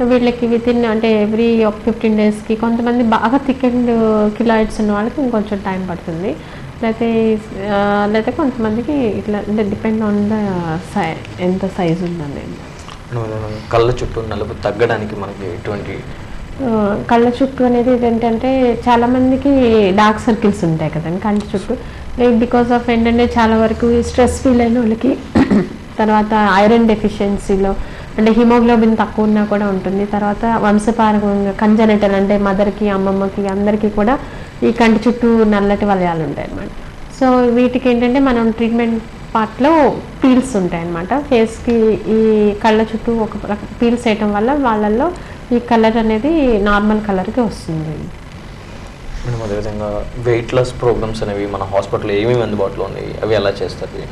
వీళ్ళకి వితిన్ అంటే ఎవ్రీ 15 డేస్కి, కొంతమంది బాగా థిక్ అండ్ కిలాయిడ్స్ ఉన్న వాళ్ళకి ఇంకొంచెం టైం పడుతుంది. లేకపోతే కొంతమందికి ఇట్లా అంటే డిపెండ్ ఆన్ ద ఎంత సైజు ఉందనేది. కళ్ళ చుట్టూ నలుపు తగ్గడానికి మనకి ఎటువంటి? కళ్ళ చుట్టూ అనేది ఏంటంటే చాలా మందికి డార్క్ సర్కిల్స్ ఉంటాయి కదండి కళ్ళ చుట్టూ. బికాస్ ఆఫ్ ఏంటంటే చాలా వరకు స్ట్రెస్ ఫీల్ అయిన వాళ్ళకి, తర్వాత ఐరన్ డెఫిషియన్సీలో అంటే హిమోగ్లోబిన్ తక్కువ ఉన్నా కూడా ఉంటుంది. తర్వాత వంశపారంగా కంజనెటల్ అంటే మదర్కి, అమ్మమ్మకి అందరికీ కూడా ఈ కంటి చుట్టూ నల్లటి వలయాలు ఉంటాయి అన్నమాట. సో వీటికి ఏంటంటే మనం ట్రీట్మెంట్ పార్ట్లో పీల్స్ ఉంటాయి అన్నమాట. ఫేస్కి ఈ కళ్ళ చుట్టూ ఒక పీల్స్ వేయటం వల్ల వాళ్ళల్లో ఈ కలర్ అనేది నార్మల్ కలర్కి వస్తుంది. మేడం అదేవిధంగా వెయిట్ లాస్ ప్రోగ్రామ్స్ అనేవి మన హాస్పిటల్లో ఏమేమి అందుబాటులో ఉన్నాయి, అవి ఎలా చేస్తారు?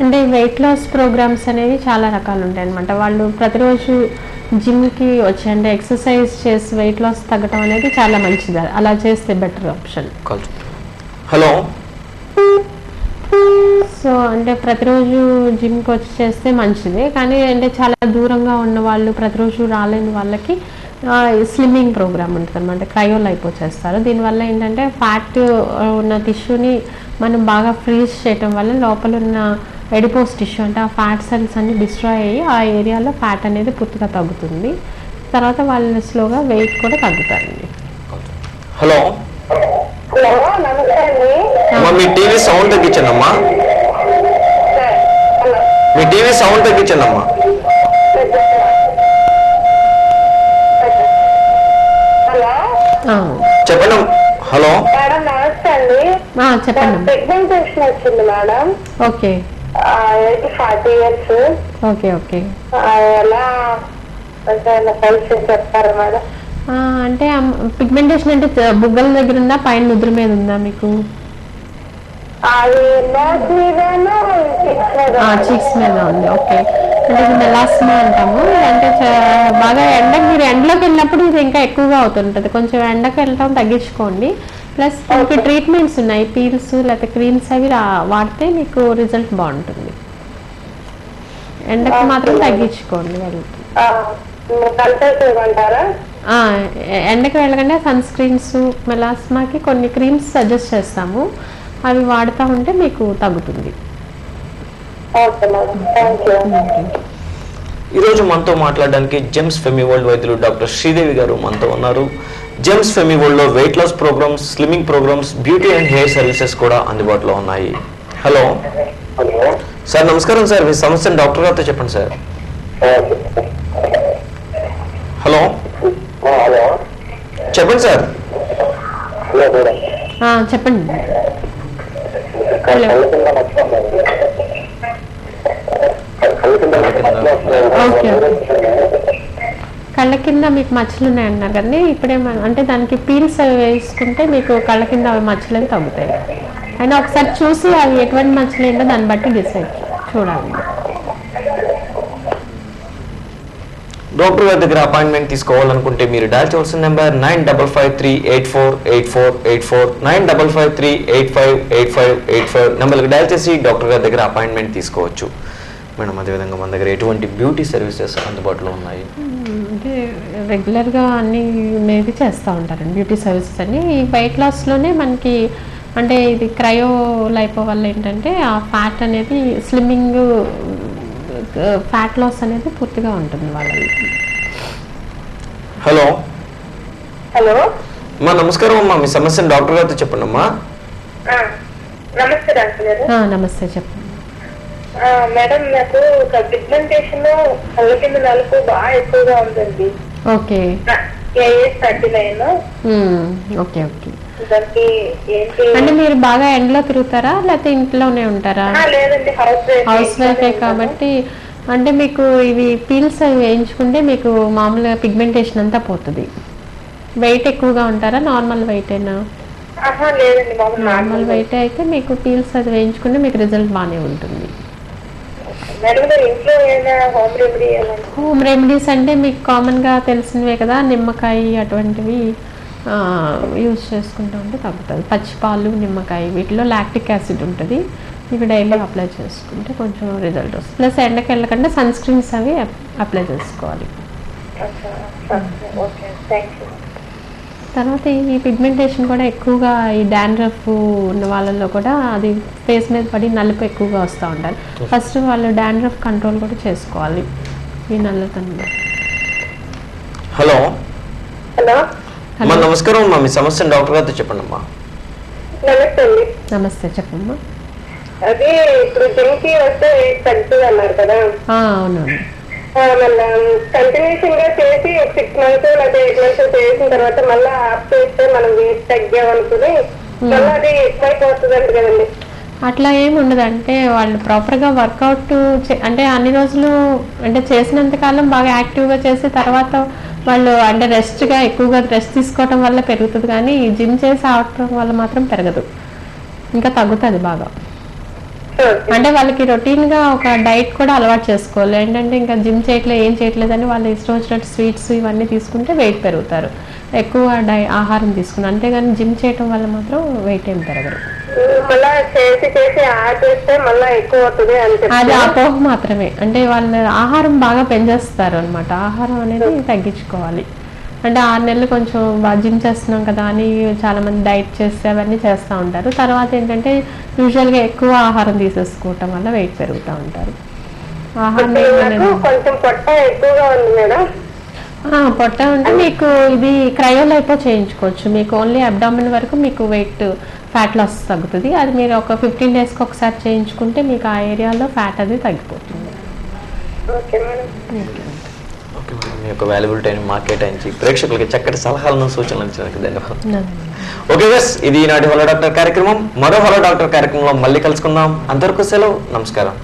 అంటే వెయిట్ లాస్ ప్రోగ్రామ్స్ అనేవి చాలా రకాలు ఉంటాయి అనమాట. వాళ్ళు ప్రతిరోజు జిమ్కి వచ్చి అంటే ఎక్సర్సైజ్ చేసి వెయిట్ లాస్ తగ్గటం అనేది చాలా మంచిది. అలా చేస్తే బెటర్ ఆప్షన్. హలో. సో అంటే ప్రతిరోజు జిమ్కి వచ్చి చేస్తే మంచిదే, కానీ అంటే చాలా దూరంగా ఉన్న వాళ్ళు ప్రతిరోజు రాలేని వాళ్ళకి స్లిమ్మింగ్ ప్రోగ్రామ్ ఉంటుంది అనమాట. క్రయోలైపో చేస్తారు. దీనివల్ల ఏంటంటే ఫ్యాట్ ఉన్న టిష్యూని మనం బాగా ఫ్రీజ్ చేయటం వల్ల లోపల ఉన్న ఎడిపోస్ టిష్యూ అంటే ఆ ఫ్యాట్ సెల్స్ అన్ని డిస్ట్రాయ్ అయ్యి ఆ ఏరియాలో ఫ్యాట్ అనేది పూర్తిగా తగ్గుతుంది. తర్వాత వాళ్ళు స్లోగా వెయిట్ కూడా తగ్గుతారండి. హలో. హలో, నమస్తే అండి. మీ టీవీ సౌండ్ తగ్గించండి అమ్మా. హలో, మీ టీవీ సౌండ్ తగ్గించండి అమ్మా. హలో చెప్పండి. హలో మేడం, నమస్తే అండి. చెప్పండి. ప్రెగ్నెంటేషన్ వచ్చింది madam. Okay 40 years. Okay okay. ఎలా కలిసి చెప్తారా మేడం? అంటే పిగ్మెంటేషన్ అంటే బుగ్గల దగ్గర ఉందా, పైన నుదురు మీద ఉందా మీకు? అది నోస్ మీదను చీక్స్ మీద ఉంది. ఓకే. అంటే ఇది మెలాస్మా అంటాము. అంటే బాగా మీరు ఎండలోకి వెళ్ళినప్పుడు ఇది ఇంకా ఎక్కువగా అవుతుంటుంది. కొంచెం ఎండకి వెళ్ళటం తగ్గించుకోండి. ప్లస్ మీకు ట్రీట్మెంట్స్ ఉన్నాయి, పీల్స్ లేకపోతే క్రీమ్స్ అవి వాడితే మీకు రిజల్ట్ బాగుంటుంది. ఎండకి మాత్రం తగ్గించుకోండి. ఎండకి వెళ్ళకుండా సన్ స్క్రీన్స్, మెలాస్మాకి కొన్ని క్రీమ్స్ సజెస్ట్ చేస్తాము. అవి వాడుతూ ఉంటే మీకు తగ్గుతుంది. ఈరోజు మనతో మాట్లాడడానికి జెమ్స్ ఫెమి వరల్డ్ వైద్యులు డాక్టర్ శ్రీదేవి గారు మనతో ఉన్నారు. జెమ్స్ ఫెమి వరల్డ్ లో weight loss programmes, slimming programmes, beauty and hair services కూడా అందుబాటులో ఉన్నాయి. హలో సార్, నమస్కారం సార్. మీ సమస్యను డాక్టర్ గారితో చెప్పండి సార్. హలో చెప్పండి సార్. చెప్పండి. హలో. ఓకే. కళ్ళ కింద మీకు మచ్చలు ఉన్నాయన్నారు కదండి. ఇప్పుడేమన్నా అంటే దానికి పీల్స్ అవి వేసుకుంటే మీకు కళ్ళ కింద అవి మచ్చలు అవి తగ్గుతాయి. అయినా ఒకసారి చూసి అవి ఎటువంటి మచ్చలు ఏంటో దాన్ని బట్టి డిసైడ్ చూడాలి. డాక్టర్ గారి దగ్గర అపాయింట్మెంట్ తీసుకోవాలనుకుంటే మీరు డయల్ చేయాల్సిన నెంబర్ 9553848484 9553858585 నెంబర్కి డయల్ చేసి డాక్టర్ గారి దగ్గర అపాయింట్మెంట్ తీసుకోవచ్చు. మేడం, అదేవిధంగా మన దగ్గర ఎటువంటి బ్యూటీ సర్వీసెస్ అందుబాటులో ఉన్నాయి? అంటే రెగ్యులర్గా అన్ని మేబీ చేస్తూ ఉంటారండి బ్యూటీ సర్వీసెస్ అన్ని. ఈ వెయిట్ లాస్లోనే మనకి అంటే ఇది క్రయోలైపో వల్ల ఏంటంటే ఆ ఫ్యాట్ అనేది స్లిమ్మింగ్, ఫ్యాట్ లాస్ అనేది పూర్తిగా ఉంటుంది వాళ్ళకి. హలో. హలో అమ్మా, నమస్కారం అమ్మా. మీ సమస్యను డాక్టర్ గారితో చెప్పండి అమ్మా. నమస్తే డాక్టర్ గారు. నమస్తే, చెప్పండి. మేడం, నాకు పిగ్మెంటేషన్ కళ్ళ కింద నలుపు బాగా ఎక్కువగా ఉందండి. ఓకే. ఏజ్ 39. Okay okay. దానికి ఏంటి అంటే మీరు బాగా ఎండలో తిరుగుతారా లేకపోతే ఇంట్లోనే ఉంటారా? లేదండి, హౌస్ వైఫే కాబట్టి అంటే మీకు ఇవి పీల్స్ అవి వేయించుకుంటే మీకు మామూలుగా పిగ్మెంటేషన్ అంతా పోతుంది. వెయిట్ ఎక్కువగా ఉంటారా, నార్మల్ వెయిట్ అయినా? లేదండి, నార్మల్ వెయిట్ అయితే మీకు పీల్స్ అది వేయించుకుంటే మీకు రిజల్ట్ బాగానే ఉంటుంది. హోమ్ రెమెడీస్ అంటే మీకు కామన్గా తెలిసినవే కదా, నిమ్మకాయ అటువంటివి యూజ్ చేసుకుంటూ ఉంటే తగ్గుతుంది. పచ్చిపాలు, నిమ్మకాయ వీటిలో లాక్టిక్ యాసిడ్ ఉంటుంది. మీకు డైలీ అప్లై చేసుకుంటే కొంచెం రిజల్ట్ వస్తుంది. ప్లస్ ఎండకి వెళ్ళకుండా సన్ స్క్రీన్స్ అవి అప్లై చేసుకోవాలి. తర్వాత ఈ పిగ్మెంటేషన్ కూడా ఎక్కువగా ఈ డాండ్రఫ్ ఉన్న వాళ్ళల్లో కూడా అది ఫేస్ మీద పడి నలుపు ఎక్కువగా వస్తూ ఉంటారు. ఫస్ట్ వాళ్ళు డాండ్రఫ్ కంట్రోల్ కూడా చేసుకోవాలి ఈ నల్లతనం. హలో. హలో నమస్కారం అమ్మా. మీ సమస్యను డాక్టర్ గారితో చెప్పండి అమ్మా. నమస్తే అండి. నమస్తే, చెప్పమ్మా. అదే ఇప్పుడు జిమ్కి వస్తే తగ్గుతుంది అన్నారు కదా. అవునవును. కంటిన్యూషన్ గా చేసి 6 months లేదా 8 months చేసిన తర్వాత మళ్ళీ ఆఫ్ చేస్తే మనం వెయిట్ తగ్గామనుకుని మళ్ళీ అది ఎక్కువైపోతుంది అంట కదండి. అట్లా ఏమి ఉండదు. అంటే వాళ్ళు ప్రాపర్గా వర్కౌట్ అంటే అన్ని రోజులు అంటే చేసినంతకాలం బాగా యాక్టివ్గా చేసి తర్వాత వాళ్ళు అంటే ఎక్కువగా రెస్ట్ తీసుకోవటం వల్ల పెరుగుతుంది, కానీ జిమ్ చేసి ఆడటం వల్ల మాత్రం పెరగదు, ఇంకా తగ్గుతుంది బాగా. అంటే వాళ్ళకి రొటీన్ గా ఒక డైట్ కూడా అలవాటు చేసుకోవాలి. ఏంటంటే ఇంకా జిమ్ చేయట్లేదు ఏం చేయట్లేదని వాళ్ళు ఇష్టం వచ్చినట్టు స్వీట్స్ ఇవన్నీ తీసుకుంటే వెయిట్ పెరుగుతారు. ఎక్కువ ఆహారం తీసుకుని, అంతేగాని జిమ్ చేయటం వల్ల మాత్రం వెయిట్ ఏం పెరగరు. మళ్ళా చేసి ఆపేస్తే మళ్ళీ ఎక్కువ అవుతుంది అని అది అపోహ మాత్రమే. అంటే వాళ్ళు ఆహారం బాగా పెంచేస్తారు అనమాట. ఆహారం అనేది తగ్గించుకోవాలి. అంటే 6 నెలలు కొంచెం జిమ్ చేస్తున్నాం కదా అని చాలా మంది డైట్ చేస్తే అవన్నీ చేస్తూ ఉంటారు. తర్వాత ఏంటంటే యూజువల్గా ఎక్కువ ఆహారం తీసేసుకోవటం వల్ల వెయిట్ పెరుగుతూ ఉంటారు. ఆహారం కొంచెం పొట్ట ఎక్కువగా ఉంది మేడం. పొట్ట ఉంటే మీకు ఇది క్రయోలైపో చేయించుకోవచ్చు. మీకు ఓన్లీ అబ్డామిన్ వరకు మీకు వెయిట్ ఫ్యాట్ లాస్ తగ్గుతుంది. అది మీరు ఒక 15 డేస్కి ఒకసారి చేయించుకుంటే మీకు ఆ ఏరియాలో ఫ్యాట్ అది తగ్గిపోతుంది. Okay madam. ఓకే మేడం, మీ యొక్క వాల్యుబుల్ టైం మాకు కేటాయించి ప్రేక్షకులకి చక్కటి సలహాలను సూచనలు ఇచ్చినందుకు ధన్యవాదాలు. ఓకే గైస్, ఇది ఈనాటి హలో డాక్టర్ కార్యక్రమం. మరో హలో డాక్టర్ కార్యక్రమంలో మళ్ళీ కలుసుకుందాం. అంతవరకు సెలవు, నమస్కారం.